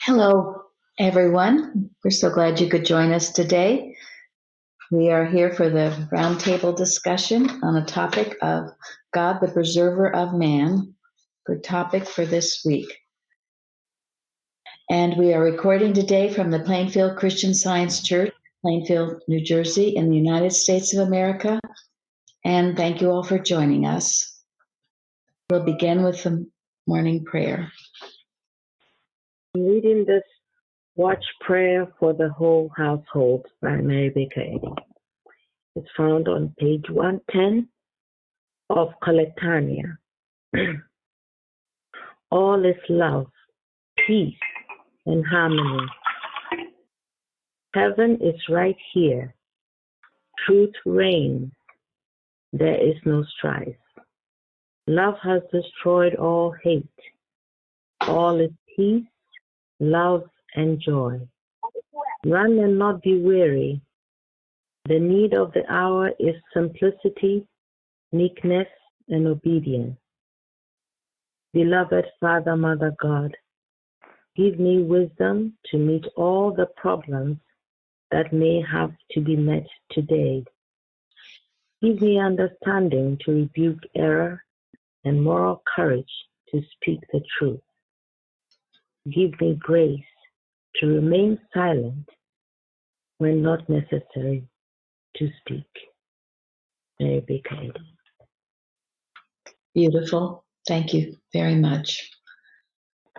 Hello, everyone. We're so glad you could join us today. We are here for the roundtable discussion on a topic of God, the preserver of man, the topic for this week. And we are recording today from the Plainfield Christian Science Church, Plainfield, New Jersey, in the United States of America. And thank you all for joining us. We'll begin with the morning prayer. I'm reading this Watch Prayer for the Whole Household by Mary Baker Eddy. It's found on page 110 of Collectania. All is love, peace, and harmony. Heaven is right here. Truth reigns. There is no strife. Love has destroyed all hate. All is peace, love, and joy. Run and not be weary. The need of the hour is simplicity, meekness, and obedience. Beloved Father, Mother God, give me wisdom to meet all the problems that may have to be met today. Give me understanding to rebuke error and moral courage to speak the truth. Give me grace to remain silent when not necessary to speak. Mary Baker Eddy. Beautiful. Thank you very much.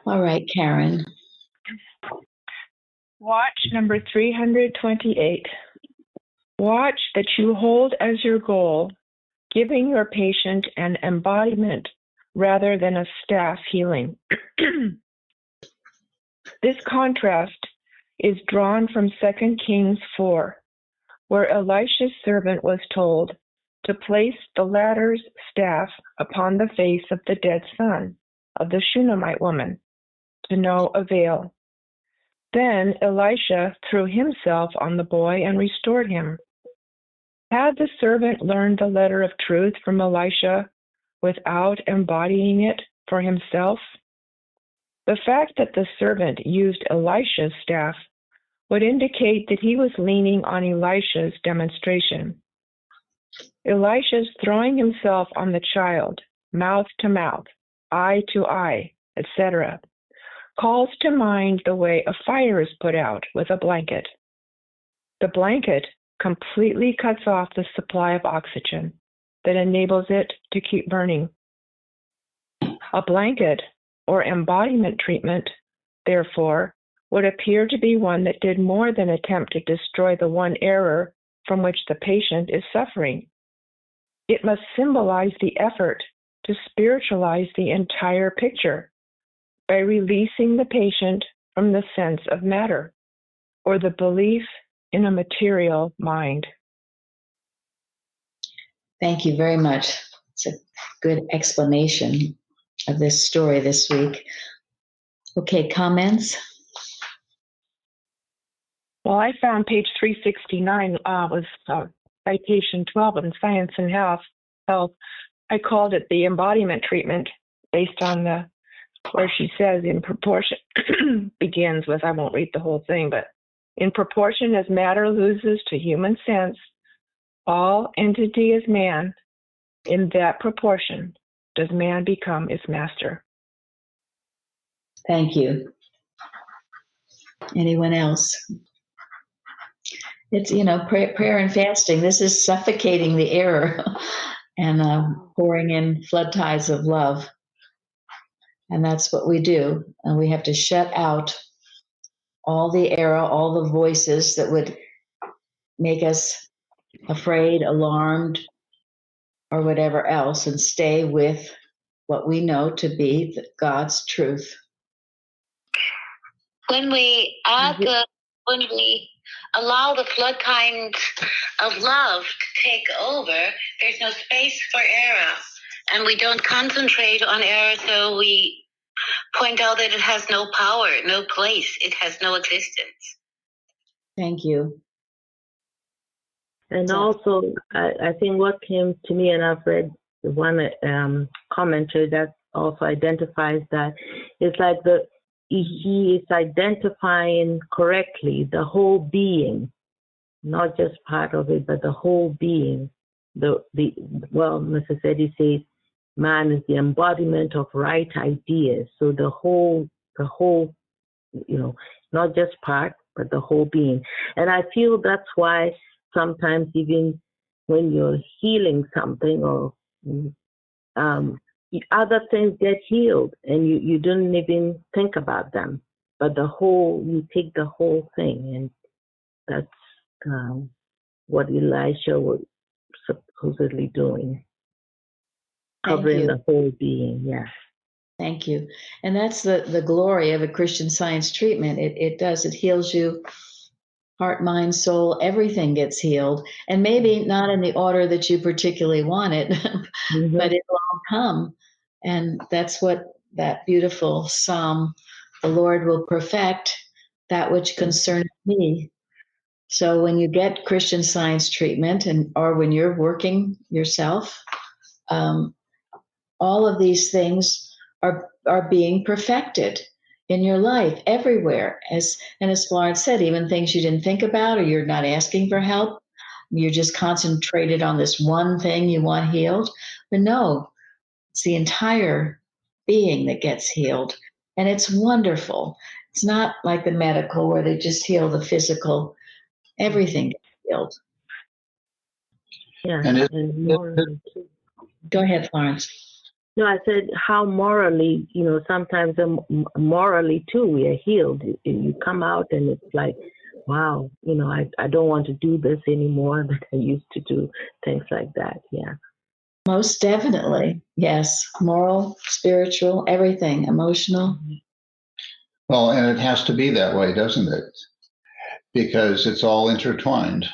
All right, Karen. Watch number 328. Watch that you hold as your goal giving your patient an embodiment rather than a staff healing. This contrast is drawn from 2 Kings 4, where Elisha's servant was told to place the latter's staff upon the face of the dead son of the Shunammite woman, to no avail. Then Elisha threw himself on the boy and restored him. Had the servant learned the letter of truth from Elisha without embodying it for himself? The fact that the servant used Elisha's staff would indicate that he was leaning on Elisha's demonstration. Elisha's throwing himself on the child, mouth to mouth, eye to eye, etc., calls to mind the way a fire is put out with a blanket. The blanket completely cuts off the supply of oxygen that enables it to keep burning. A blanket or embodiment treatment, therefore, would appear to be one that did more than attempt to destroy the one error from which the patient is suffering. It must symbolize the effort to spiritualize the entire picture by releasing the patient from the sense of matter or the belief in a material mind. Thank you very much. It's a good explanation of this story this week. Okay, comments? Well, I found page 369 was citation 12 in Science and Health. I called it the embodiment treatment based on where she says in proportion, begins with, I won't read the whole thing, but in proportion as matter loses to human sense, all entity is man. In that proportion does man become its master. Thank you. Anyone else? It's, prayer and fasting. This is suffocating the error and pouring in flood tides of love. And that's what we do. And we have to shut out all the error, all the voices that would make us afraid, alarmed, or whatever else, and stay with what we know to be God's truth. When we allow the flood tides of love to take over, there's no space for error. And we don't concentrate on error, so we point out that it has no power, no place. It has no existence. Thank you. And also, I think what came to me, and I've read one commentary that also identifies that, it's like he is identifying correctly the whole being, not just part of it, but the whole being. Well, Mrs. Eddy says, man is the embodiment of right ideas. So the whole, not just part, but the whole being. And I feel that's why sometimes even when you're healing something or other things get healed and you don't even think about them. But you take the whole thing, and that's what Elisha was supposedly doing, covering the whole being. Yeah. Thank you. And that's the glory of a Christian Science treatment. It heals you, heart, mind, soul, everything gets healed. And maybe not in the order that you particularly want it, but it will all come. And that's what that beautiful psalm, the Lord will perfect that which concerneth me. So when you get Christian Science treatment or when you're working yourself, all of these things are being perfected in your life everywhere. As Florence said, even things you didn't think about or you're not asking for help, you're just concentrated on this one thing you want healed. But no, it's the entire being that gets healed. And it's wonderful. It's not like the medical where they just heal the physical. Everything gets healed. Yeah. Go ahead, Florence. No, I said how morally, sometimes morally too, we are healed. You come out and it's like, wow, I don't want to do this anymore that I used to do, things like that. Yeah. Most definitely. Yes. Moral, spiritual, everything, emotional. Well, and it has to be that way, doesn't it? Because it's all intertwined.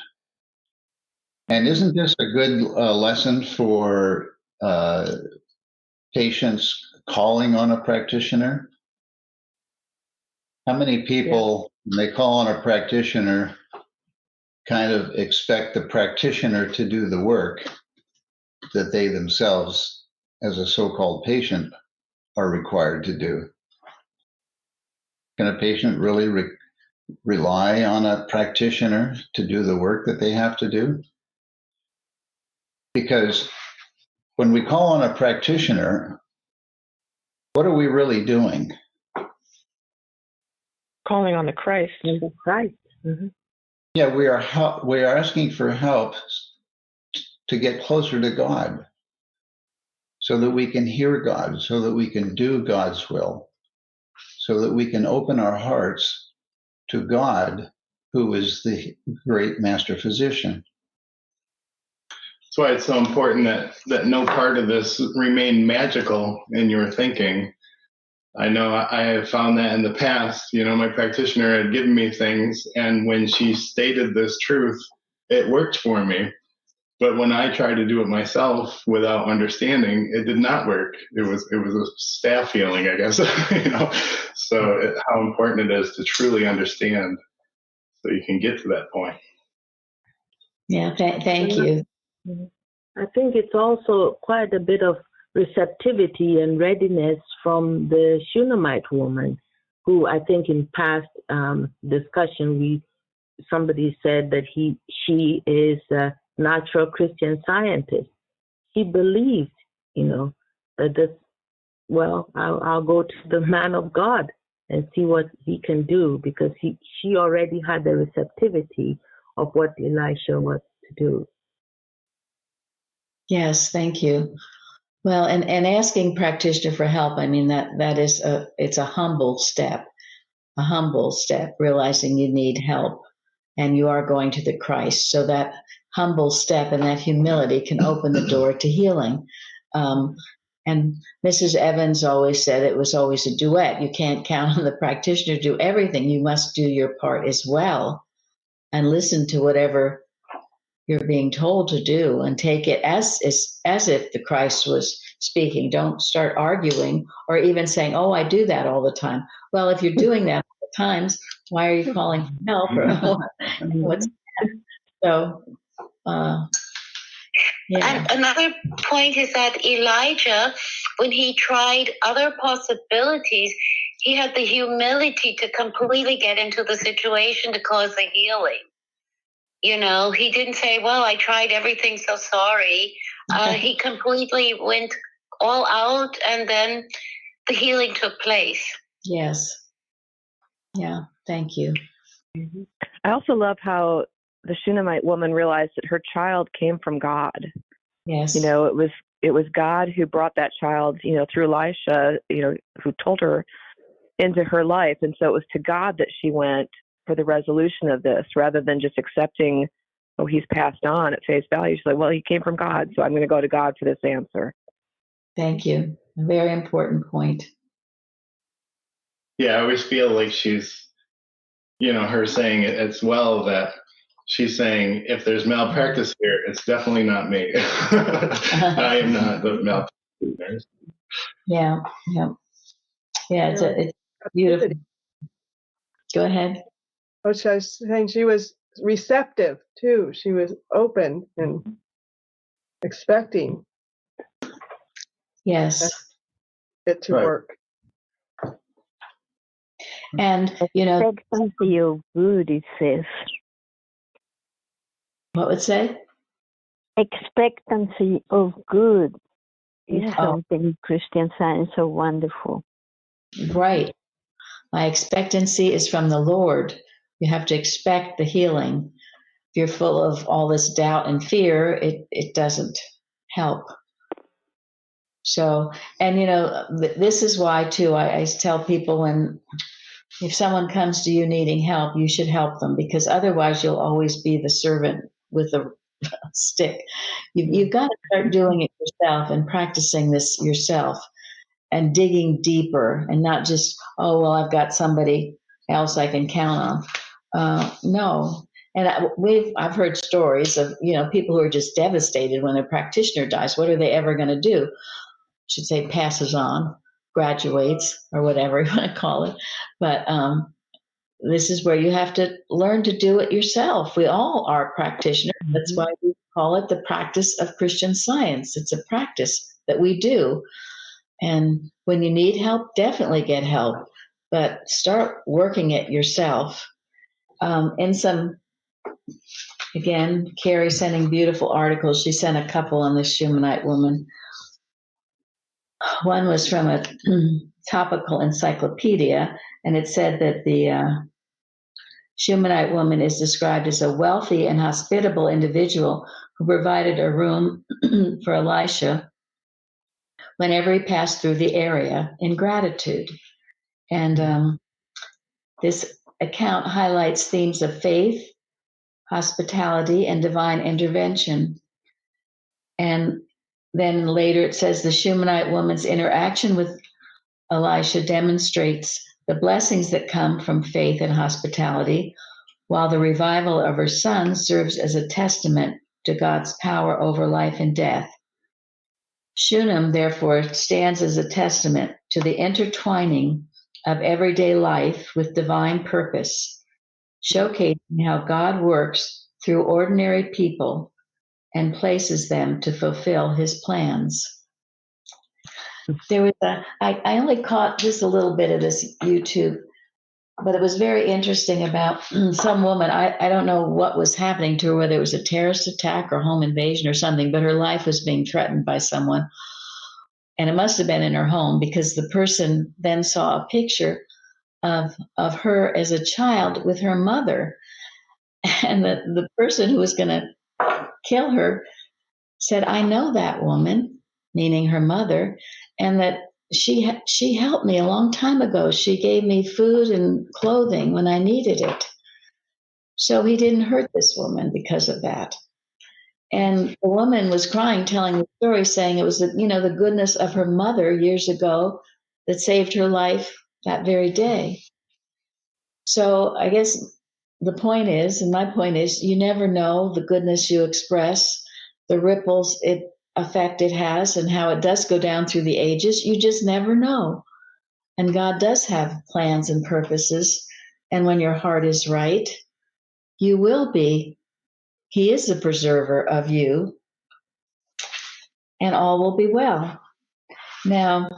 And isn't this a good lesson for patients calling on a practitioner? How many people, when they call on a practitioner, kind of expect the practitioner to do the work that they themselves, as a so-called patient, are required to do? Can a patient really rely on a practitioner to do the work that they have to do? Because when we call on a practitioner, what are we really doing? Calling on the Christ. The Christ. Mm-hmm. Yeah, we are asking for help to get closer to God, so that we can hear God, so that we can do God's will, so that we can open our hearts to God, who is the great master physician. That's why it's so important that no part of this remain magical in your thinking. I know I have found that in the past. My practitioner had given me things, and when she stated this truth, it worked for me. But when I tried to do it myself without understanding, it did not work. It was a staff feeling, I guess. So how important it is to truly understand, so you can get to that point. Yeah, thank you. I think it's also quite a bit of receptivity and readiness from the Shunammite woman, who I think in past discussion somebody said that she is a natural Christian Scientist. She believed, that this. Well, I'll go to the man of God and see what he can do, because she already had the receptivity of what Elisha was to do. Yes, thank you. Well, and asking practitioner for help, I mean, that is it's a humble step, realizing you need help and you are going to the Christ. So that humble step and that humility can open the door to healing. And Mrs. Evans always said it was always a duet. You can't count on the practitioner to do everything. You must do your part as well and listen to whatever you're being told to do and take it as if the Christ was speaking. Don't start arguing or even saying, oh, I do that all the time. Well, if you're doing that all the times, why are you calling for help? Or what's that? So, yeah. And another point is that Elijah, when he tried other possibilities, he had the humility to completely get into the situation to cause the healing. You know, he didn't say, well, I tried everything, so sorry. He completely went all out, and then the healing took place. Yes. Yeah. Thank you. I also love how the Shunammite woman realized that her child came from God. Yes. You know, it was God who brought that child, you know, through Elisha, you know, who told her into her life. And so it was to God that she went for the resolution of this, rather than just accepting, oh, he's passed on at face value. She's like, well, he came from God, so I'm going to go to God for this answer. Thank you. A very important point. Yeah, I always feel like she's, you know, her saying it as well, that she's saying, if there's malpractice here, it's definitely not me. I am not the malpractitioner. Yeah. Yeah. Yeah. It's beautiful. Go ahead. Which I was saying, she was receptive too. She was open and expecting Yes. it to Right. work. And, you know, Expectancy of good, it says. what would say? Expectancy of good is Yeah. something in Christian Science so wonderful. Right. My expectancy is from the Lord. You have to expect the healing. If you're full of all this doubt and fear, it doesn't help. So, and you know, this is why too, I tell people if someone comes to you needing help, you should help them, because otherwise you'll always be the servant with a stick. You've got to start doing it yourself and practicing this yourself and digging deeper, and not just, oh, well, I've got somebody else I can count on. No. And I've heard stories of, you know, people who are just devastated when their practitioner dies. What are they ever going to do? Should say passes on, graduates, or whatever you want to call it. But this is where you have to learn to do it yourself. We all are practitioners. That's why we call it the practice of Christian Science. It's a practice that we do. And when you need help, definitely get help, but start working it yourself. Again, Carrie sending beautiful articles. She sent a couple on this Shunammite woman. One was from a topical encyclopedia, and it said that the Shunammite woman is described as a wealthy and hospitable individual who provided a room for Elisha whenever he passed through the area in gratitude. And this account highlights themes of faith, hospitality, and divine intervention. And then later it says the Shunammite woman's interaction with Elisha demonstrates the blessings that come from faith and hospitality, while the revival of her son serves as a testament to God's power over life and death. Shunem, therefore, stands as a testament to the intertwining of everyday life with divine purpose, showcasing how God works through ordinary people and places them to fulfill his plans. There was I only caught just a little bit of this YouTube, but it was very interesting about some woman. I don't know what was happening to her, whether it was a terrorist attack or home invasion or something, but her life was being threatened by someone. And it must have been in her home, because the person then saw a picture of her as a child with her mother. And the person who was going to kill her said, I know that woman, meaning her mother, and that she helped me a long time ago. She gave me food and clothing when I needed it. So he didn't hurt this woman because of that. And the woman was crying, telling the story, saying it was the goodness of her mother years ago that saved her life that very day. So I guess the point is, and my point is, you never know the goodness you express, the ripples effect it has, and how it does go down through the ages. You just never know. And God does have plans and purposes. And when your heart is right, you will be. He is the preserver of you, and all will be well. Now,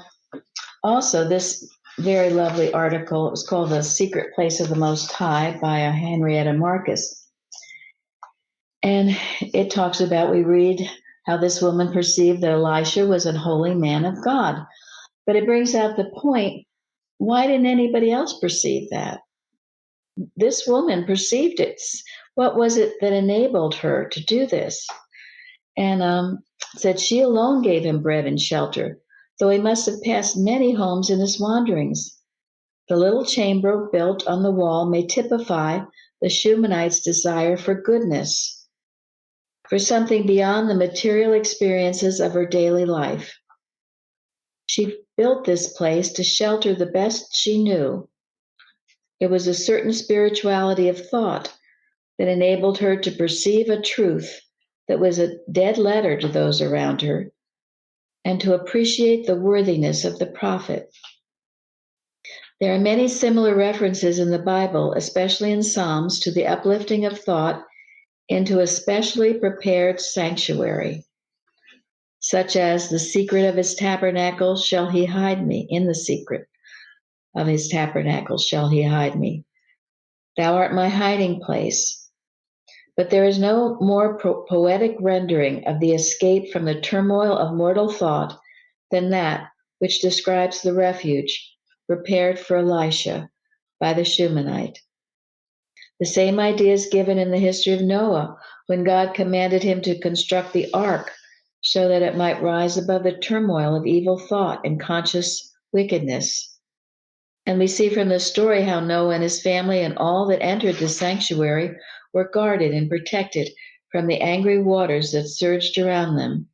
also, this very lovely article. It was called The Secret Place of the Most High by Henrietta Marcus. And it talks about, we read how this woman perceived that Elisha was a holy man of God. But it brings out the point, why didn't anybody else perceive that? This woman perceived it. What was it that enabled her to do this? And said she alone gave him bread and shelter, though he must have passed many homes in his wanderings. The little chamber built on the wall may typify the Shunammite's desire for goodness, for something beyond the material experiences of her daily life. She built this place to shelter the best she knew. It was a certain spirituality of thought that enabled her to perceive a truth that was a dead letter to those around her, and to appreciate the worthiness of the prophet. There are many similar references in the Bible, especially in Psalms, to the uplifting of thought into a specially prepared sanctuary, such as the secret of his tabernacle shall he hide me. In the secret of his tabernacle shall he hide me. Thou art my hiding place. But there is no more poetic rendering of the escape from the turmoil of mortal thought than that which describes the refuge prepared for Elisha by the Shunammite. The same idea is given in the history of Noah, when God commanded him to construct the ark so that it might rise above the turmoil of evil thought and conscious wickedness. And we see from the story how Noah and his family and all that entered the sanctuary were guarded and protected from the angry waters that surged around them.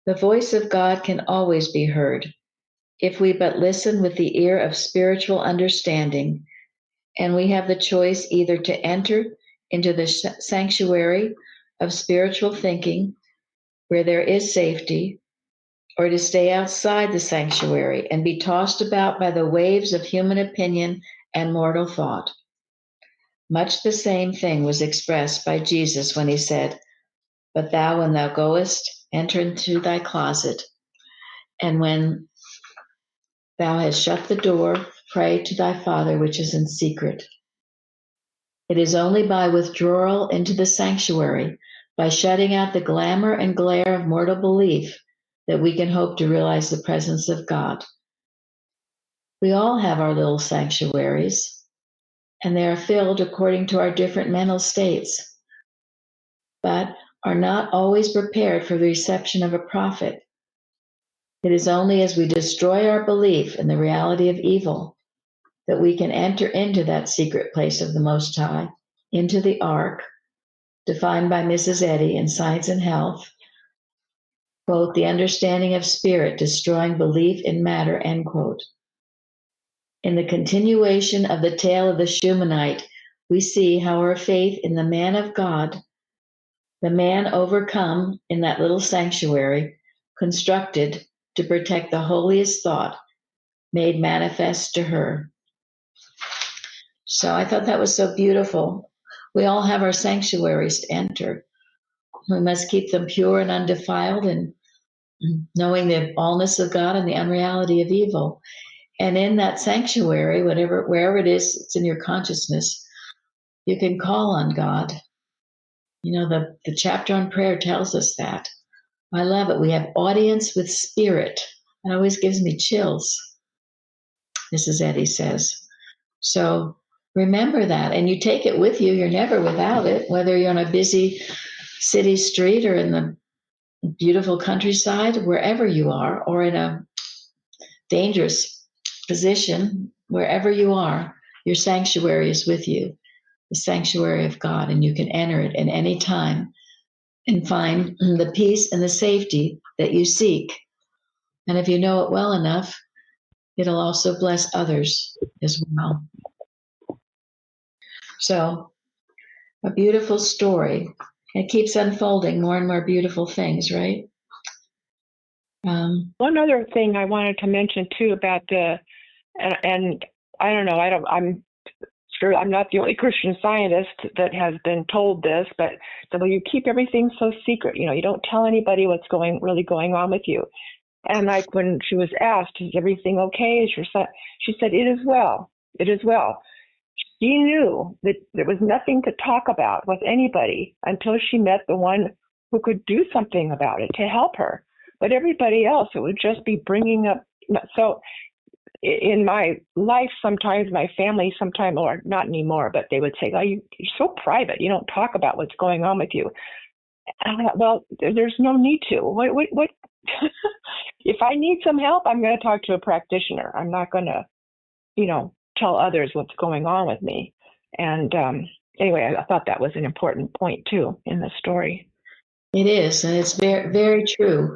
The voice of God can always be heard if we but listen with the ear of spiritual understanding, and we have the choice either to enter into the sanctuary of spiritual thinking where there is safety, or to stay outside the sanctuary and be tossed about by the waves of human opinion and mortal thought. Much the same thing was expressed by Jesus when he said, "But thou, when thou goest, enter into thy closet, and when thou hast shut the door, pray to thy Father which is in secret." It is only by withdrawal into the sanctuary, by shutting out the glamour and glare of mortal belief, that we can hope to realize the presence of God. We all have our little sanctuaries, and they are filled according to our different mental states, but are not always prepared for the reception of a prophet. It is only as we destroy our belief in the reality of evil that we can enter into that secret place of the Most High, into the ark, defined by Mrs. Eddy in Science and Health, quote, "the understanding of spirit destroying belief in matter," end quote. In the continuation of the tale of the Shunammite, we see how her faith in the man of God, the man overcome in that little sanctuary, constructed to protect the holiest thought, made manifest to her. So I thought that was so beautiful. We all have our sanctuaries to enter. We must keep them pure and undefiled, and knowing the allness of God and the unreality of evil. And in that sanctuary, wherever it is, it's in your consciousness, you can call on God. You know, the chapter on prayer tells us that. I love it. We have audience with spirit. It always gives me chills, Mrs. Eddy says. So remember that, and you take it with you. You're never without it, whether you're on a busy city street or in the beautiful countryside, wherever you are, or in a dangerous position, wherever you are, your sanctuary is with you, the sanctuary of God, and you can enter it at any time and find the peace and the safety that you seek. And if you know it well enough, it'll also bless others as well. So, a beautiful story. It keeps unfolding more and more beautiful things, right? One other thing I wanted to mention too about and I don't know, I'm sure I'm not the only Christian Scientist that has been told this, but so you keep everything so secret. You know, you don't tell anybody what's really going on with you. And like when she was asked, is everything okay? She said, it is well. It is well. She knew that there was nothing to talk about with anybody until she met the one who could do something about it to help her. But everybody else, it would just be bringing up. So in my life, sometimes my family, sometimes, or not anymore, but they would say, oh, you're so private. You don't talk about what's going on with you. And I thought, well, there's no need to. What? If I need some help, I'm going to talk to a practitioner. I'm not going to, tell others what's going on with me. And anyway, I thought that was an important point too in the story. It is, and it's very, very true.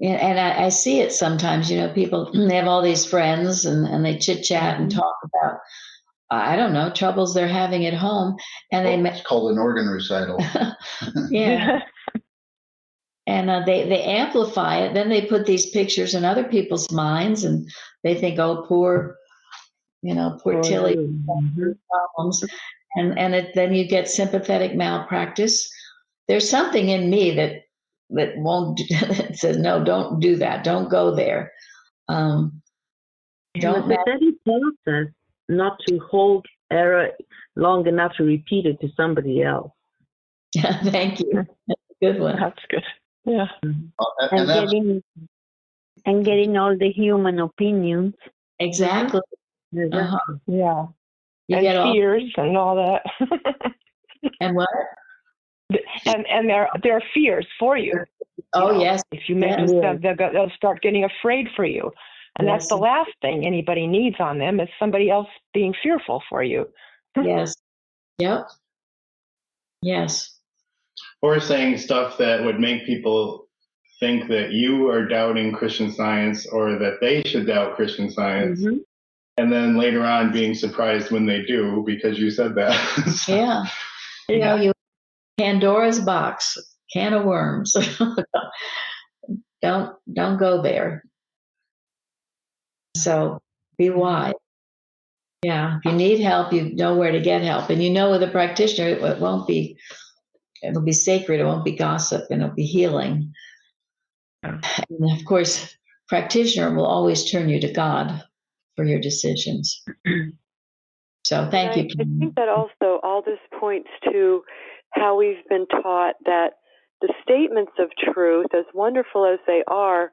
And I see it sometimes, people, they have all these friends and they chit chat and talk about, I don't know, troubles they're having at home. And It's called an organ recital. Yeah. And they amplify it. Then they put these pictures in other people's minds and they think, oh, poor Tilly, problems. And then you get sympathetic malpractice. There's something in me that won't that says, no, don't do that. Don't go there. Don't. It's a steady process not to hold error long enough to repeat it to somebody else. Thank you. That's a good one. That's good. Yeah. And getting all the human opinions. Exactly. Yeah. You and get fears and all that. And what? And there are fears for you. Oh, yes. If you mention them, they'll start getting afraid for you. And that's the last thing anybody needs on them is somebody else being fearful for you. Yes. Yep. Yes. Or saying stuff that would make people think that you are doubting Christian Science or that they should doubt Christian Science. Mm-hmm. And then later on being surprised when they do because you said that. So, you Pandora's box, can of worms. Don't go there. So be wise. Yeah. If you need help, you know where to get help. And with a practitioner, it'll be sacred. It won't be gossip, and it'll be healing. And of course, practitioner will always turn you to God for your decisions. So thank you. I think that also all this points to how we've been taught that the statements of truth, as wonderful as they are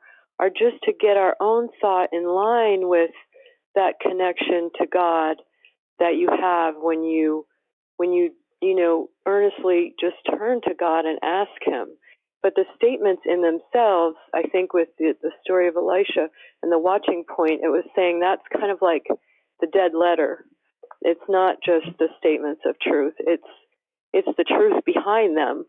just to get our own thought in line with that connection to God that you have when you earnestly just turn to God and ask Him. But the statements in themselves, I think with the story of Elisha and the watching point, it was saying that's kind of like the dead letter. It's not just the statements of truth. It's the truth behind them,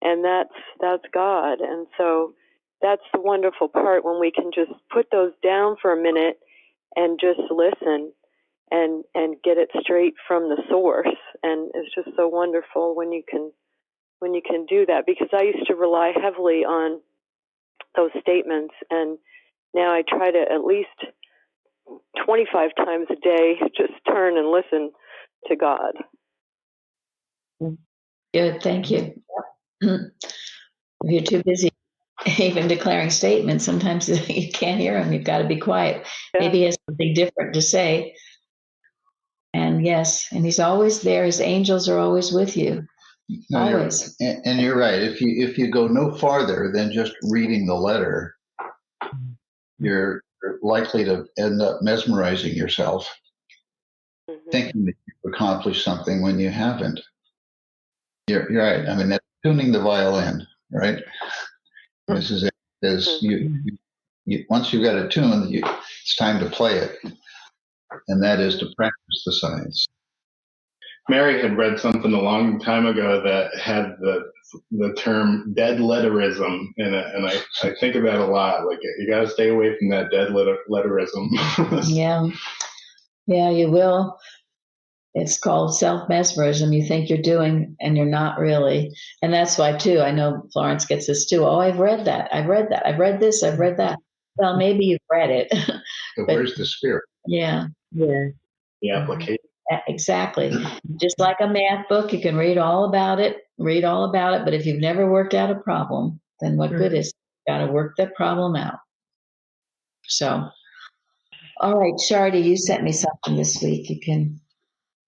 and that's God. And so that's the wonderful part when we can just put those down for a minute and just listen and get it straight from the source. And it's just so wonderful when you can do that, because I used to rely heavily on those statements, and now I try to at least 25 times a day just turn and listen to God. Good, thank you. If you're too busy even declaring statements, sometimes you can't hear him. You've got to be quiet. Yeah. Maybe he has something different to say. And yes, and he's always there. His angels are always with you. No, always. And you're right. If you go no farther than just reading the letter, you're likely to end up mesmerizing yourself, thinking that you've accomplished something when you haven't. You're right. I mean, that's tuning the violin, right? This is it. Because you once you've got it tuned, it's time to play it, and that is to practice the science. Mary had read something a long time ago that had the term dead letterism in it, and I think of that a lot. Like, you got to stay away from that dead letterism. Yeah, you will. It's called self-mesmerism. You think you're doing, and you're not really. And that's why, too, I know Florence gets this, too. Oh, I've read that. I've read this. I've read that. Well, maybe you've read it. But where's the spirit? Yeah. The application. Exactly. Just like a math book, you can read all about it, but if you've never worked out a problem, then what good is it? You've got to work that problem out. So, all right, Shardy, you sent me something this week. You can.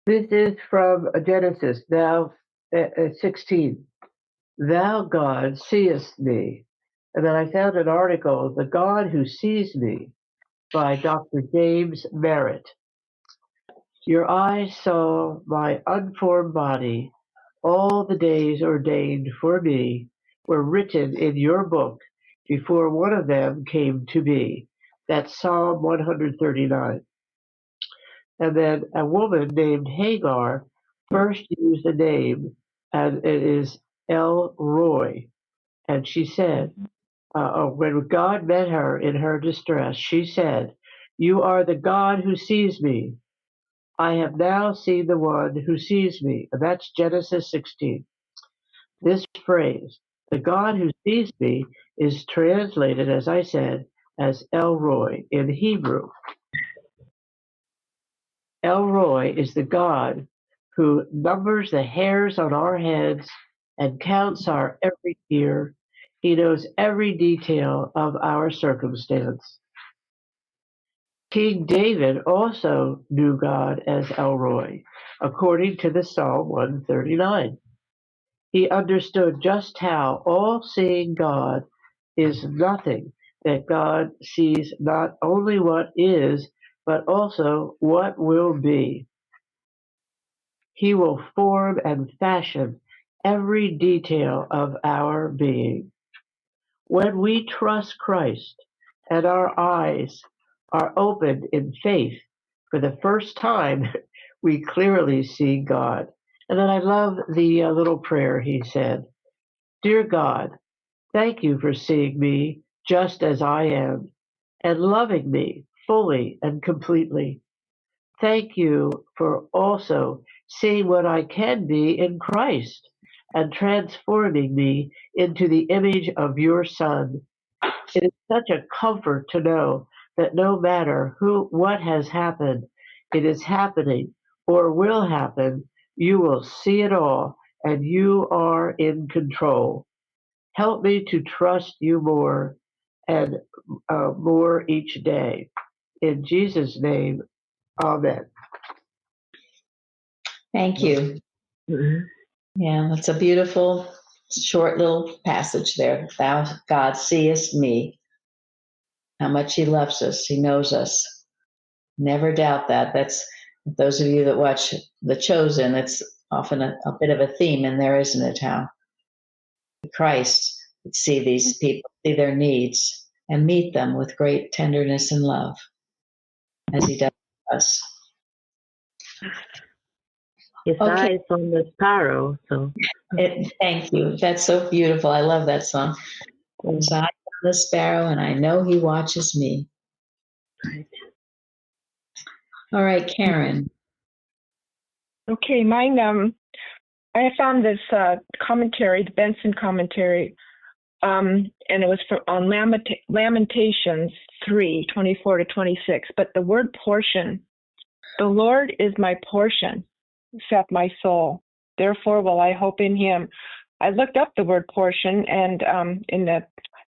This is from Genesis, thou 16. Thou, God, seest me. And then I found an article, The God Who Sees Me, by Dr. James Merritt. Your eyes saw my unformed body. All the days ordained for me were written in your book before one of them came to be. That's Psalm 139. And then a woman named Hagar first used a name, and it is El Roy. And she said, when God met her in her distress, she said, "You are the God who sees me. I have now seen the one who sees me." And that's Genesis 16. This phrase, the God who sees me, is translated, as I said, as El Roy in Hebrew. El Roy is the God who numbers the hairs on our heads and counts our every tear. He knows every detail of our circumstance. King David also knew God as El Roy, according to the Psalm 139. He understood just how all-seeing God is nothing, that God sees not only what is, but also what will be. He will form and fashion every detail of our being. When we trust Christ and our eyes are opened in faith for the first time, we clearly see God. And then I love the little prayer he said. Dear God, thank you for seeing me just as I am and loving me fully and completely. Thank you for also seeing what I can be in Christ and transforming me into the image of your Son. It is such a comfort to know that no matter what has happened, it is happening or will happen, you will see it all and you are in control. Help me to trust you more and more each day. In Jesus' name, amen. Thank you. Mhm. Yeah, it's a beautiful, short little passage there. Thou, God, seest me, how much He loves us. He knows us. Never doubt that. That's those of you that watch The Chosen. It's often a bit of a theme in there, isn't it? How Christ would see these people, see their needs, and meet them with great tenderness and love, as He does us. His Okay. eyes on the sparrow. So Thank you. That's so beautiful. I love that song. So I am the sparrow, and I know He watches me. right. All right, Karen. Okay, mine. I found this commentary, the Benson commentary, and it was on Lamentations 3:24-26. But the word portion, the Lord is my portion, saith my soul. Therefore will I hope in Him. I looked up the word portion, and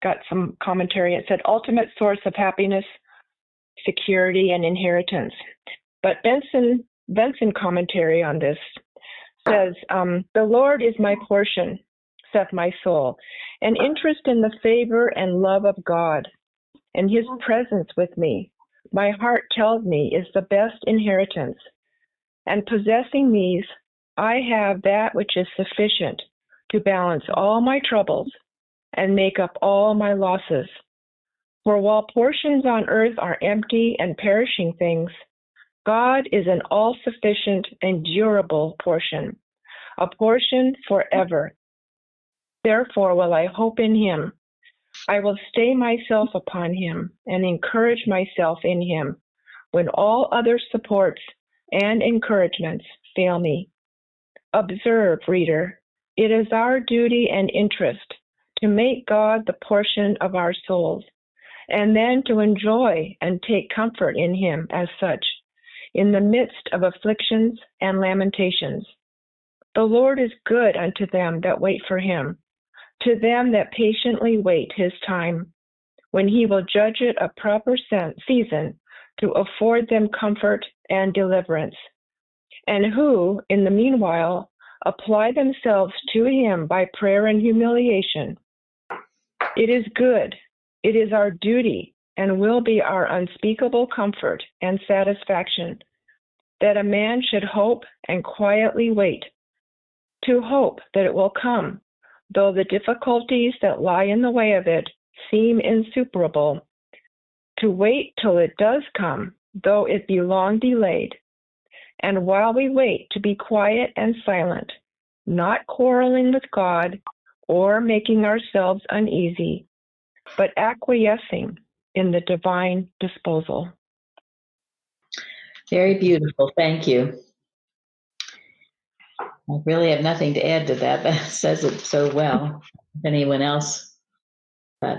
got some commentary. It said ultimate source of happiness, security, and inheritance. But Benson commentary on this says, the Lord is my portion, saith my soul. An interest in the favor and love of God and His presence with me, my heart tells me, is the best inheritance. And possessing these, I have that which is sufficient to balance all my troubles and make up all my losses. For while portions on earth are empty and perishing things, God is an all-sufficient and durable portion, a portion forever. Therefore will I hope in Him. I will stay myself upon Him and encourage myself in Him when all other supports and encouragements fail me. Observe, reader, it is our duty and interest to make God the portion of our souls, and then to enjoy and take comfort in Him as such, in the midst of afflictions and lamentations. The Lord is good unto them that wait for Him, to them that patiently wait His time. when he will judge it a proper season to afford them comfort and deliverance, and who, in the meanwhile, apply themselves to him by prayer and humiliation. It is good, it is our duty, and will be our unspeakable comfort and satisfaction, that a man should hope and quietly wait, to hope that it will come, though the difficulties that lie in the way of it seem insuperable, to wait till it does come, though it be long delayed, and while we wait to be quiet and silent, not quarreling with God or making ourselves uneasy, but acquiescing in the divine disposal. Very beautiful. Thank you. I really have nothing to add to that. That says it so well. If anyone else, but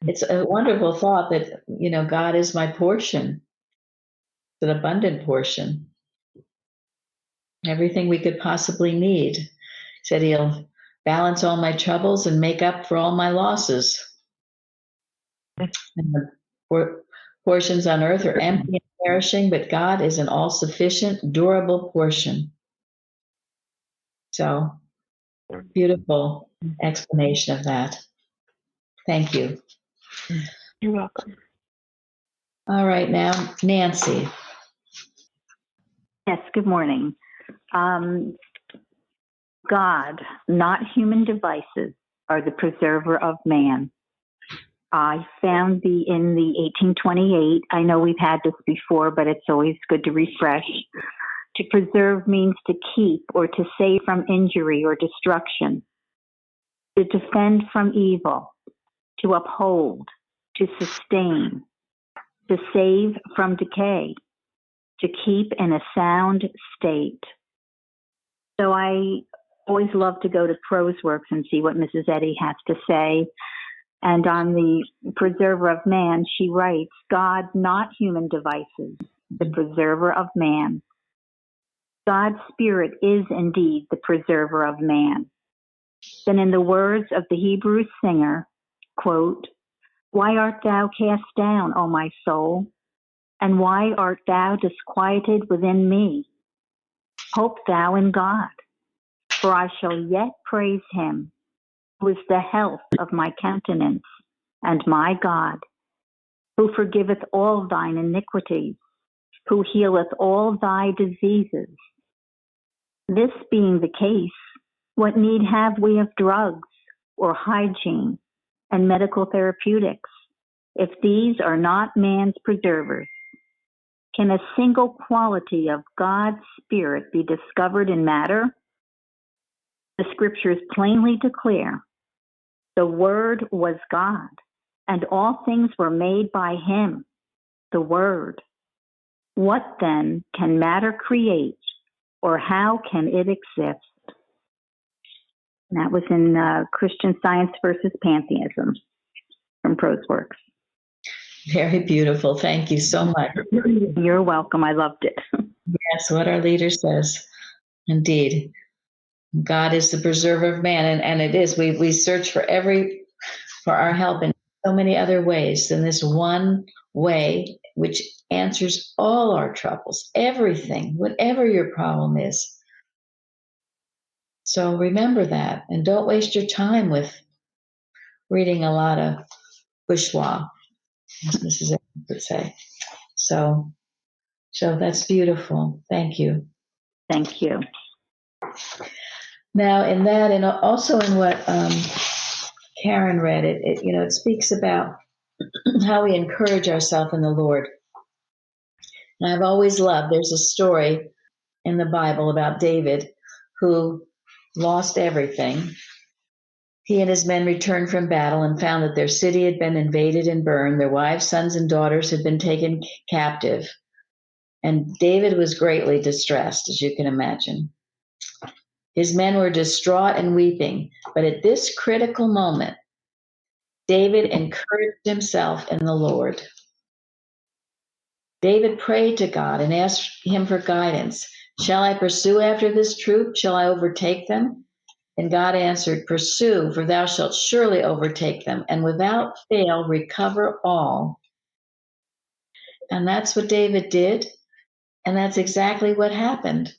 it's a wonderful thought that, God is my portion. It's an abundant portion. Everything we could possibly need. He said he'll balance all my troubles and make up for all my losses. And the portions on earth are empty and perishing, but God is an all-sufficient, durable portion. So, beautiful explanation of that. Thank you. You're welcome. All right, now, Nancy. Yes, good morning. God, not human devices, are the preserver of man. I found in the 1828, I know we've had this before, but it's always good to refresh. To preserve means to keep or to save from injury or destruction, to defend from evil, to uphold, to sustain, to save from decay, to keep in a sound state. So I always love to go to Prose Works and see what Mrs. Eddy has to say. And on the preserver of man, she writes, God, not human devices, the preserver of man. God's spirit is indeed the preserver of man. Then in the words of the Hebrew singer, quote, why art thou cast down, O my soul? And why art thou disquieted within me? Hope thou in God, for I shall yet praise him, who is the health of my countenance, and my God, who forgiveth all thine iniquities, who healeth all thy diseases. This being the case, what need have we of drugs or hygiene and medical therapeutics, if these are not man's preservers? Can a single quality of God's Spirit be discovered in matter? The scriptures plainly declare, the Word was God, and all things were made by him, the Word. What then can matter create, or how can it exist? And that was in Christian Science versus Pantheism from Prose Works. Very beautiful. Thank you so much. You're welcome. I loved it. Yes, what our leader says. Indeed. God is the preserver of man, and it is. We search for our help in so many other ways than this one way, which answers all our troubles, everything, whatever your problem is. So remember that, and don't waste your time with reading a lot of bourgeois, as Mrs. Evans would say. So that's beautiful. Thank you. Thank you. Now, in that, and also in what Karen read, it speaks about how we encourage ourselves in the Lord. And I've always loved, there's a story in the Bible about David who lost everything. He and his men returned from battle and found that their city had been invaded and burned. Their wives, sons, and daughters had been taken captive. And David was greatly distressed, as you can imagine. His men were distraught and weeping. But at this critical moment, David encouraged himself in the Lord. David prayed to God and asked him for guidance. Shall I pursue after this troop? Shall I overtake them? And God answered, pursue, for thou shalt surely overtake them, and without fail recover all. And that's what David did. And that's exactly what happened.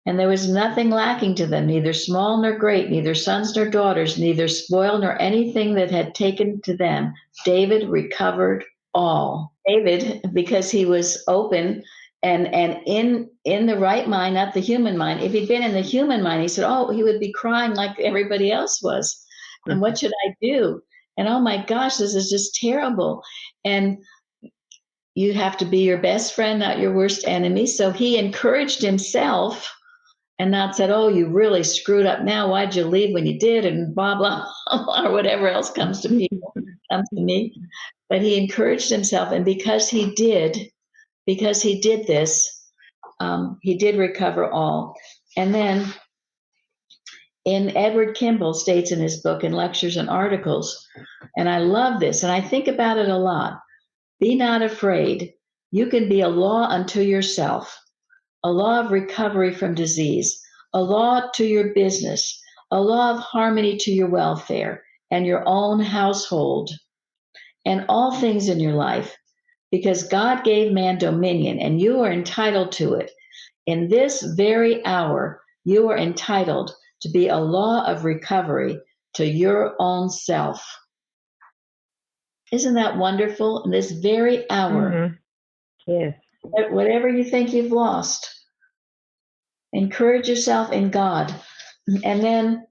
And there was nothing lacking to them, neither small nor great, neither sons nor daughters, neither spoil nor anything that had taken to them. David recovered all. David, because he was open and in the right mind, not the human mind. If he'd been in the human mind, he said, oh, he would be crying like everybody else was. And what should I do? And oh my gosh, this is just terrible. And you have to be your best friend, not your worst enemy. So he encouraged himself and not said, oh, you really screwed up now. Why'd you leave when you did? And blah, blah, blah, or whatever else comes to people, comes to me. But he encouraged himself. And because he did this, he did recover all. And then Edward Kimball states in his book, in lectures and articles, and I love this, and I think about it a lot. Be not afraid. You can be a law unto yourself, a law of recovery from disease, a law to your business, a law of harmony to your welfare and your own household and all things in your life, because God gave man dominion and you are entitled to it. In this very hour, you are entitled to be a law of recovery to your own self. Isn't that wonderful? In this very hour, Yes. whatever you think you've lost, encourage yourself in God. And then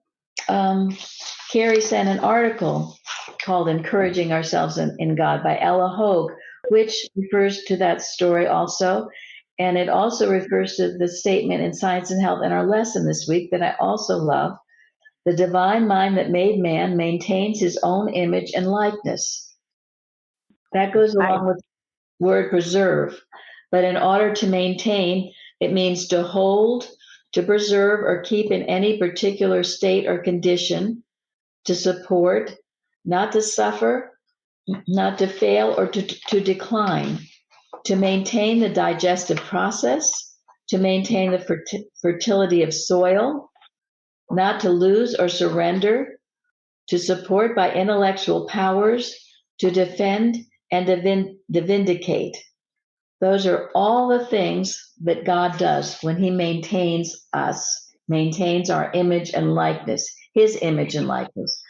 Carrie sent an article called Encouraging Ourselves in God by Ella Hogue, which refers to that story also. And it also refers to the statement in Science and Health in our lesson this week that I also love. The divine mind that made man maintains his own image and likeness. That goes along with the word preserve. But in order to maintain, it means to hold, to preserve or keep in any particular state or condition, to support, not to suffer, not to fail or to decline, to maintain the digestive process, to maintain the fertility of soil, not to lose or surrender, to support by intellectual powers, to defend and to vindicate. Those are all the things that God does when he maintains us, maintains our image and likeness, his image and likeness.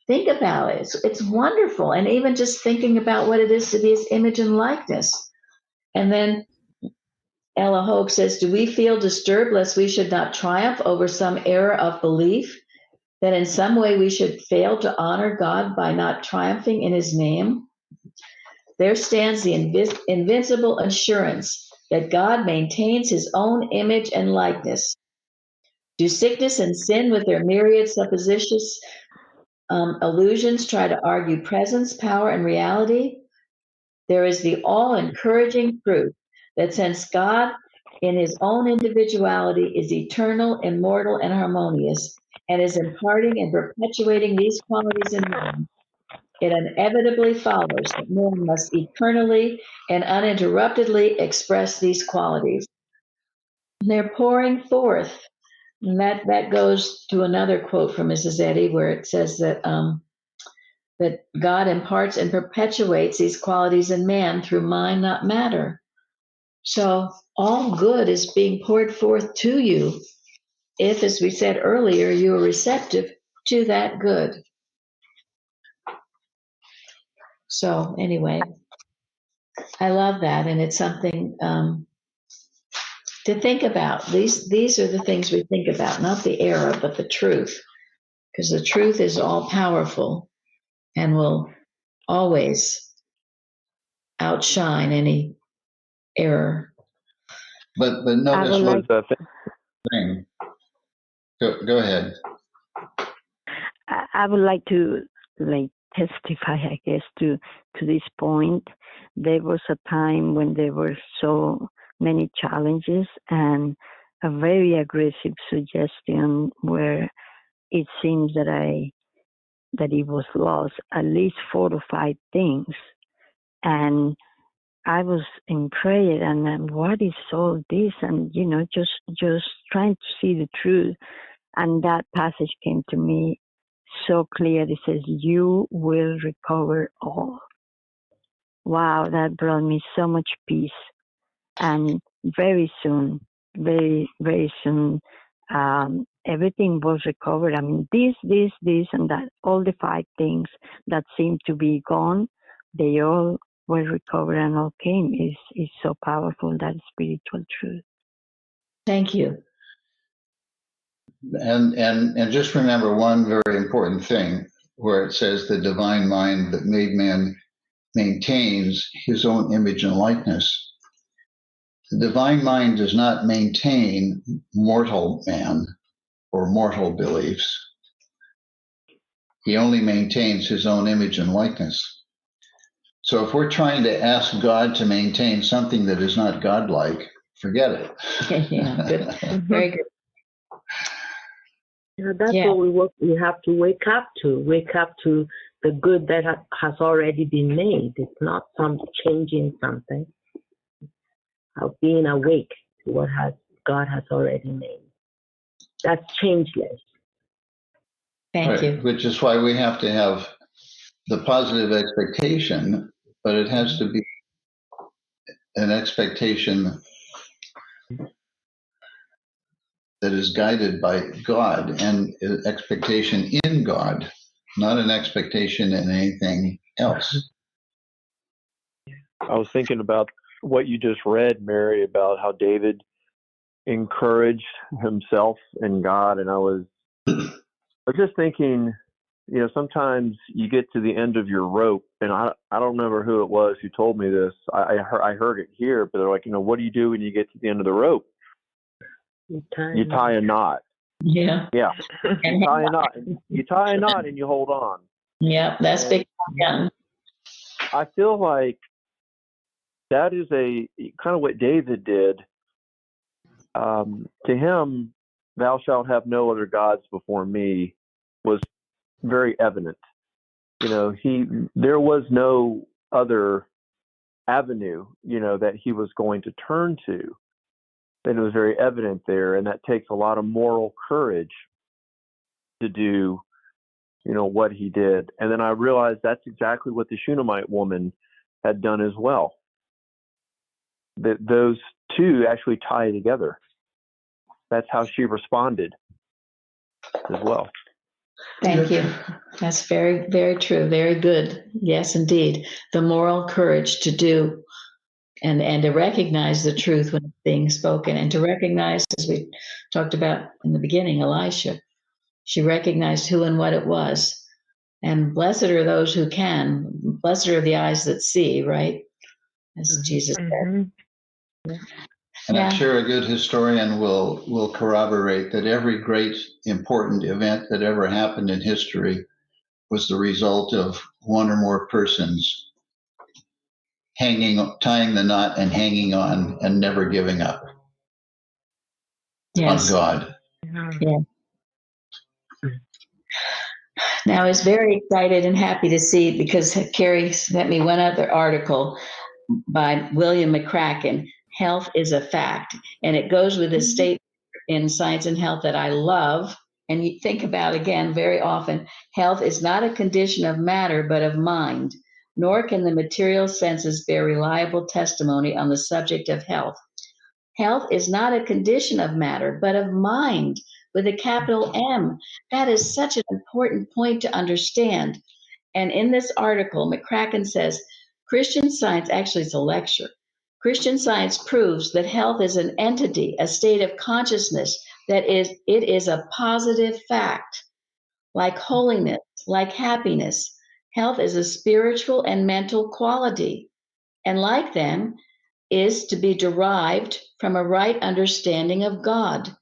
Think about it. It's wonderful. And even just thinking about what it is to be his image and likeness. And then Ella Hogue says, do we feel disturbed lest we should not triumph over some error of belief, that in some way we should fail to honor God by not triumphing in his name? There stands the invincible assurance that God maintains his own image and likeness. Do sickness and sin with their myriad supposititious illusions try to argue presence, power, and reality? There is the all-encouraging truth that since God in his own individuality is eternal, immortal, and harmonious, and is imparting and perpetuating these qualities in man, it inevitably follows that man must eternally and uninterruptedly express these qualities. They're pouring forth. And that goes to another quote from Mrs. Eddy, where it says that that God imparts and perpetuates these qualities in man through mind, not matter. So all good is being poured forth to you if, as we said earlier, you are receptive to that good. So anyway, I love that, and it's something to think about. These are the things we think about, not the error, but the truth, because the truth is all powerful and will always outshine any error. But notice what thing. Go ahead. I would like to testify, I guess, to this point. There was a time when there were so many challenges and a very aggressive suggestion where it seems that it was lost, at least 4 to 5 things. And I was in prayer and what is all this? And, just trying to see the truth. And that passage came to me so clear. It says, "You will recover all." Wow, that brought me so much peace. And very soon, very, very soon, everything was recovered. I mean, this, and that, all the 5 things that seemed to be gone, they all were recovered and all came. Is so powerful, that spiritual truth. Thank you. And just remember one very important thing where it says the divine mind that made man maintains his own image and likeness. The divine mind does not maintain mortal man or mortal beliefs. He only maintains his own image and likeness. So if we're trying to ask God to maintain something that is not godlike, forget it. Yeah, good. Very good. That's what we have to wake up to the good that has already been made. It's not some changing something. Of being awake to what God has already made. That's changeless. Thank you. Which is why we have to have the positive expectation, but it has to be an expectation that is guided by God and an expectation in God, not an expectation in anything else. I was thinking about what you just read, Mary, about how David encouraged himself and God. And I was just thinking, sometimes you get to the end of your rope, and I don't remember who it was who told me this. I heard it here, but they're like, what do you do when you get to the end of the rope? You tie a knot. Yeah. Yeah. You tie a knot. You tie a knot and you hold on. Yeah, that's big. Yeah. I feel like that is a kind of what David did. To him, "Thou shalt have no other gods before me," was very evident. There was no other avenue, that he was going to turn to. And it was very evident there, and that takes a lot of moral courage to do, what he did. And then I realized that's exactly what the Shunammite woman had done as well. That those two actually tie together. That's how she responded as well. Thank you. That's very, very true. Very good. Yes, indeed. The moral courage to do and to recognize the truth when it's being spoken, and to recognize, as we talked about in the beginning, Elisha, she recognized who and what it was. And blessed are those who can. Blessed are the eyes that see, right? As Jesus said. And I'm sure a good historian will corroborate that every great important event that ever happened in history was the result of one or more persons tying the knot and hanging on and never giving up on God. Yeah. Now, I was very excited and happy to see, because Carrie sent me one other article by William McCracken, "Health is a Fact." And it goes with this statement in Science and Health that I love. And you think about, again, very often, health is not a condition of matter, but of mind, nor can the material senses bear reliable testimony on the subject of health. Health is not a condition of matter, but of mind, with a capital M. That is such an important point to understand. And in this article, McCracken says, Christian Science, actually it's a lecture, Christian Science proves that health is an entity, a state of consciousness, it is a positive fact. Like holiness, like happiness, health is a spiritual and mental quality, and like them, is to be derived from a right understanding of God.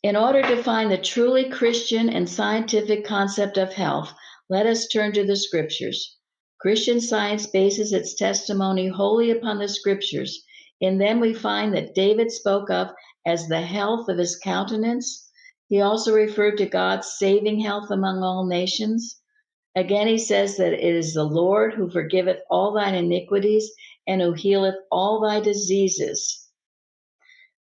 In order to find the truly Christian and scientific concept of health, let us turn to the scriptures. Christian Science bases its testimony wholly upon the scriptures. In them we find that David spoke of as the health of his countenance. He also referred to God's saving health among all nations. Again, he says that it is the Lord who forgiveth all thine iniquities and who healeth all thy diseases.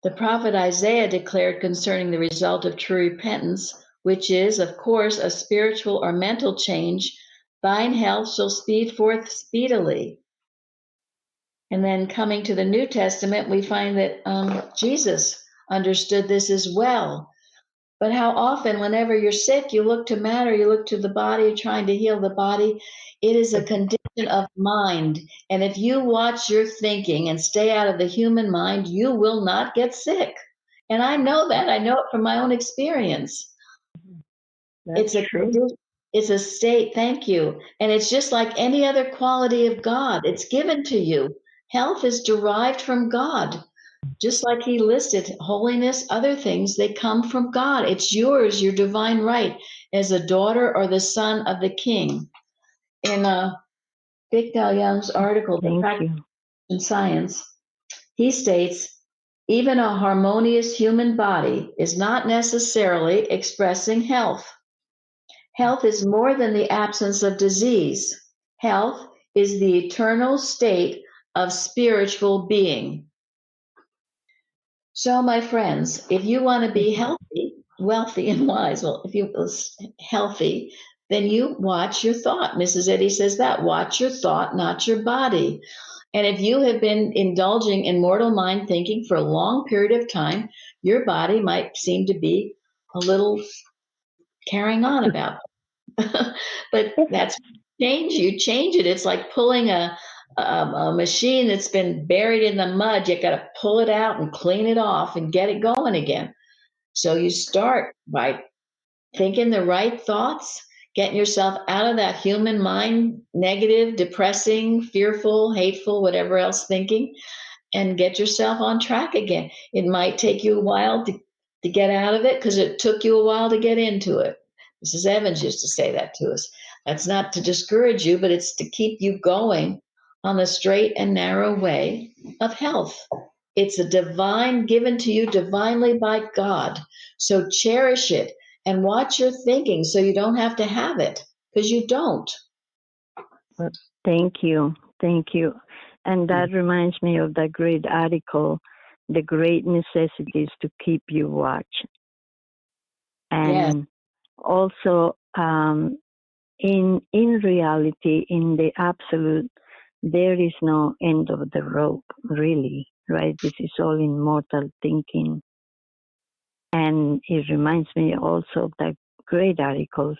The prophet Isaiah declared concerning the result of true repentance, which is, of course, a spiritual or mental change, thine health shall speed forth speedily. And then coming to the New Testament, we find that Jesus understood this as well. But how often, whenever you're sick, you look to matter, you look to the body, trying to heal the body. It is a condition of mind. And if you watch your thinking and stay out of the human mind, you will not get sick. And I know that. I know it from my own experience. That's true. It's a state, thank you. And it's just like any other quality of God. It's given to you. Health is derived from God. Just like he listed holiness, other things, they come from God. It's yours, your divine right as a daughter or the son of the king. In Victor Young's article, The Practice in Science, he states, even a harmonious human body is not necessarily expressing health. Health is more than the absence of disease. Health is the eternal state of spiritual being. So, my friends, if you want to be healthy, wealthy, and wise, well, if you healthy, then you watch your thought. Mrs. Eddy says that. Watch your thought, not your body. And if you have been indulging in mortal mind thinking for a long period of time, your body might seem to be a little carrying on about it. But that's change. You change it. It's like pulling a machine that's been buried in the mud. You got to pull it out and clean it off and get it going again. So you start by thinking the right thoughts, getting yourself out of that human mind, negative, depressing, fearful, hateful, whatever else thinking, and get yourself on track again. It might take you a while to get out of it because it took you a while to get into it. Mrs. Evans used to say that to us. That's not to discourage you, but it's to keep you going on the straight and narrow way of health. It's a divine, given to you divinely by God. So cherish it and watch your thinking so you don't have to have it, because you don't. Thank you. Thank you. And that reminds me of that great article, The Great Necessities to Keep You Watch. And also, in reality, in the absolute, there is no end of the rope, really, right? This is all immortal thinking. And it reminds me also of that great articles,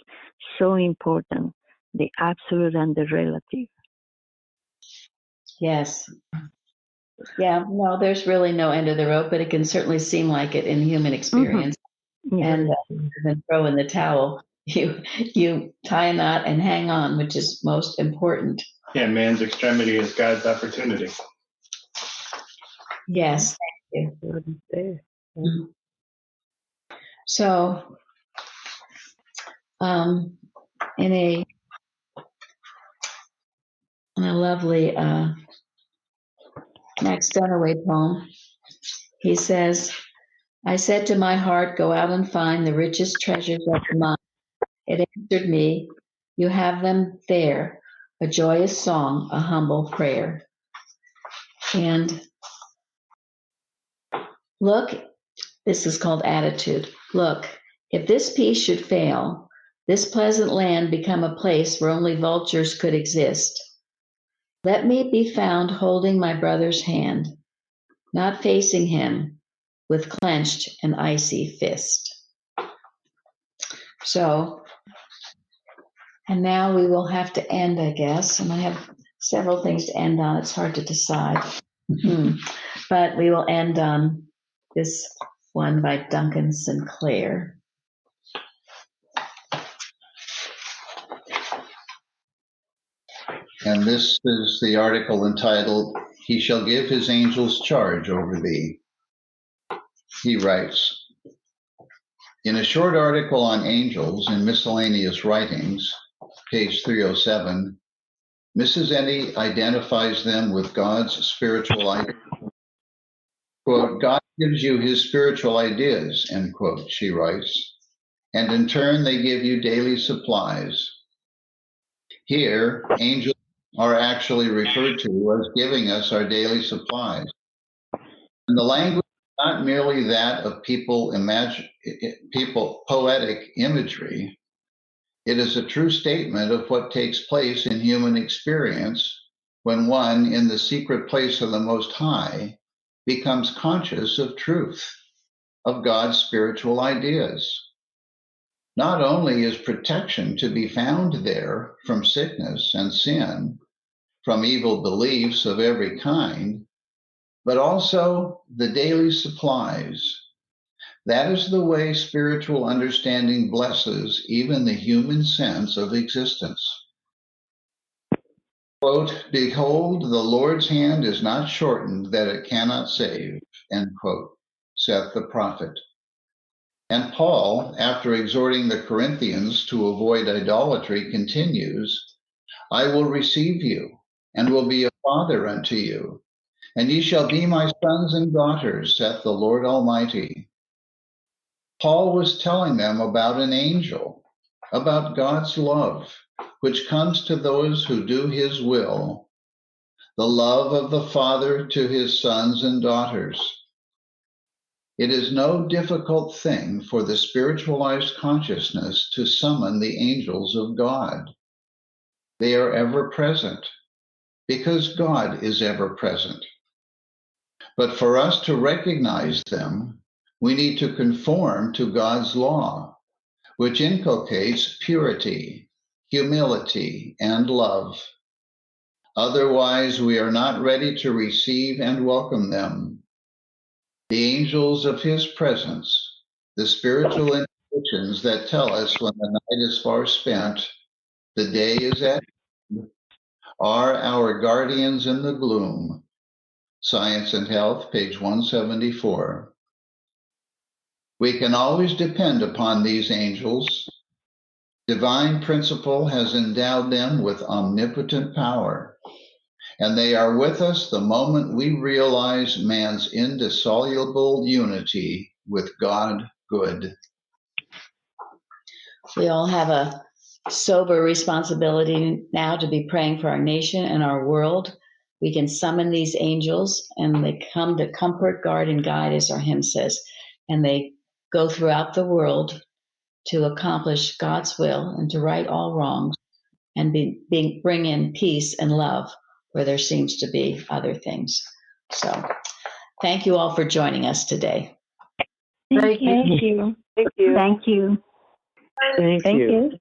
so important, the absolute and the relative. Yes. Yeah, no, there's really no end of the rope, but it can certainly seem like it in human experience. Mm-hmm. Yeah. And then throw in the towel. You tie a knot and hang on, which is most important. Yeah, man's extremity is God's opportunity. Yes, thank you. Mm-hmm. So, in a lovely Max Dunaway poem, he says, I said to my heart, go out and find the richest treasures of the mind. It answered me, you have them there, a joyous song, a humble prayer. And look, this is called attitude. Look, if this peace should fail, this pleasant land become a place where only vultures could exist. Let me be found holding my brother's hand, not facing him with clenched and icy fist. So, and now we will have to end, I guess. And I have several things to end on. It's hard to decide. But we will end on this one by Duncan Sinclair. And this is the article entitled, He Shall Give His Angels Charge Over Thee. He writes, in a short article on angels in Miscellaneous Writings, page 307, Mrs. Eddy identifies them with God's spiritual ideas. Quote, God gives you his spiritual ideas, end quote, she writes, and in turn they give you daily supplies. Here, angels are actually referred to as giving us our daily supplies. And the language not merely that of people poetic imagery. It is a true statement of what takes place in human experience when one, in the secret place of the Most High, becomes conscious of truth, of God's spiritual ideas. Not only is protection to be found there from sickness and sin, from evil beliefs of every kind, but also the daily supplies. That is the way spiritual understanding blesses even the human sense of existence. Quote, "Behold, the Lord's hand is not shortened that it cannot save," end quote, saith the prophet. And Paul, after exhorting the Corinthians to avoid idolatry, continues, "I will receive you, and will be a father unto you, and ye shall be my sons and daughters, saith the Lord Almighty." Paul was telling them about an angel, about God's love, which comes to those who do his will, the love of the Father to his sons and daughters. It is no difficult thing for the spiritualized consciousness to summon the angels of God. They are ever present because God is ever present. But for us to recognize them, we need to conform to God's law, which inculcates purity, humility, and love. Otherwise, we are not ready to receive and welcome them. The angels of his presence, the spiritual intuitions that tell us when the night is far spent, the day is at hand, are our guardians in the gloom. Science and Health, page 174. We can always depend upon these angels. Divine principle has endowed them with omnipotent power, and they are with us the moment we realize man's indissoluble unity with God good. We all have a sober responsibility now to be praying for our nation and our world. We can summon these angels, and they come to comfort, guard, and guide, as our hymn says, and they go throughout the world to accomplish God's will and to right all wrongs and bring in peace and love where there seems to be other things. So thank you all for joining us today. Thank you. Thank you. Thank you. Thank you.